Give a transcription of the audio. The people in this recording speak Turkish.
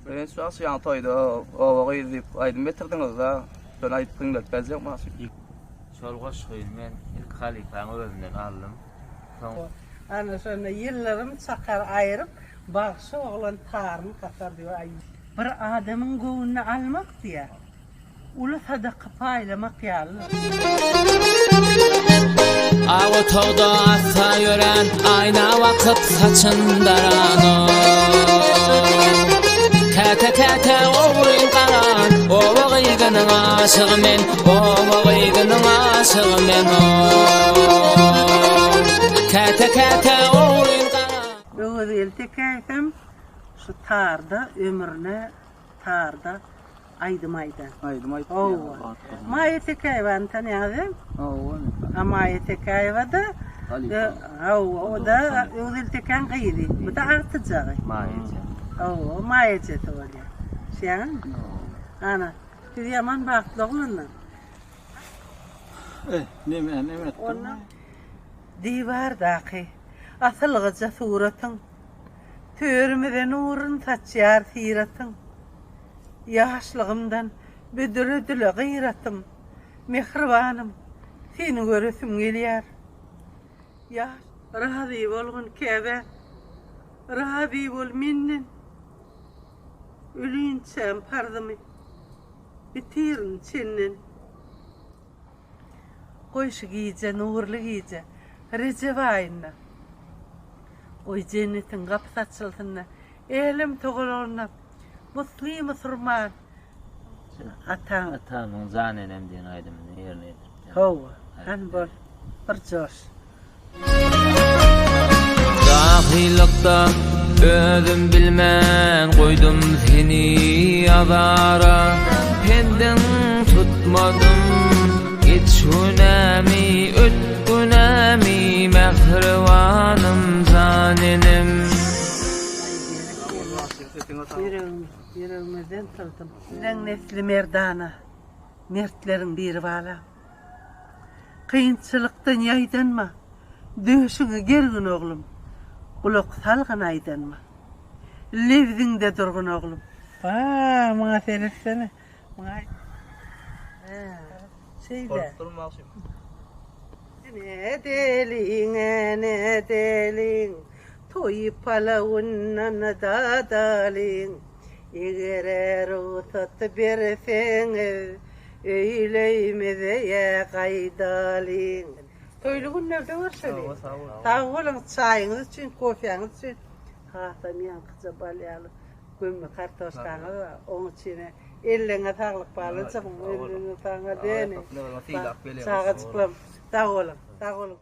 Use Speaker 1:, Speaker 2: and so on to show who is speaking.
Speaker 1: Ben şu an yan toyda o gidip aydın betirdiniz da. Sonra ayıp pınlat bezek masum.
Speaker 2: Şolga şoyun men ilk halifany özünden aldım.
Speaker 3: Ana sonra yıllarım çakar ayırıp bağışı oğlan tarım katar diyor ay. Bir adamın göğünü almak diye. Ulu sadaka paylamak yallı.
Speaker 4: Ağa tağda ata yören ayna vakıp saçın daran Kete kete oğrun qaran Oğu gıygının aşığı men Oğu gıygının aşığı men Kete kete oğrun qaran
Speaker 3: Öğüt elti kayfem şu tarda ömrüne tarda aydımaydı.
Speaker 1: Aydım.
Speaker 3: Oğu. Mayete kayvan tanıyadın?
Speaker 1: Oğu.
Speaker 3: Amayete kayvada o da öğüt kan gıydı. Bu da artıcağı.
Speaker 2: Maýety.
Speaker 3: Oo, mayete tolya. Şen? Ana, bir yaman baktı oğlunla.
Speaker 1: Neme.
Speaker 3: Ona divardaki asılgıca suratın, törümüden uğrun saçyar siratın, yaşlığımdan büdürüdülü gıyratım, mehribanım, seni görüsüm geliyar. Ya, rahabi olgun kebe, rahabi ol minnin, ölüyün çem pardımı, bitirin çinnin. Koyş giyce, nurlu giyce, Recep ayında. Oy cennetin kapısı açıldığında, elim toğuluruna, Müslüman Müslüman.
Speaker 2: Atamın zanenem diyen aydımını yerine yedirip.
Speaker 3: Hova, han bol, bir coş.
Speaker 4: Dahillikda özüm bilmän koydum seni azara Pendin tutmadım geçünemi ötkünemi mehrivanım zanenim
Speaker 3: Yüreğimizden tıldım. Sen nesli merdana, mertlerin bir bala. Kıyınçılıktan yaydanma, döşüňe gergin oğlum. Kulak salgın aydanma. Levzinde durgun oğlum. Maňa seresene. Maňa. Şeyde. Ne delin, toy palavunnan da dalin. Eger utat berseňiz, öýleýmeze ýa gaýdalin. Toyluğun nerede var şöyle? Sağ olun çayınız için, kofyanız için. Hatamiyan kıza balyalı, gömme kartoşkanız var. Onun içine ellerine sağlık bağlı çıkın, ellerine sağlık dene. Sağa çıklam. Sağ olun.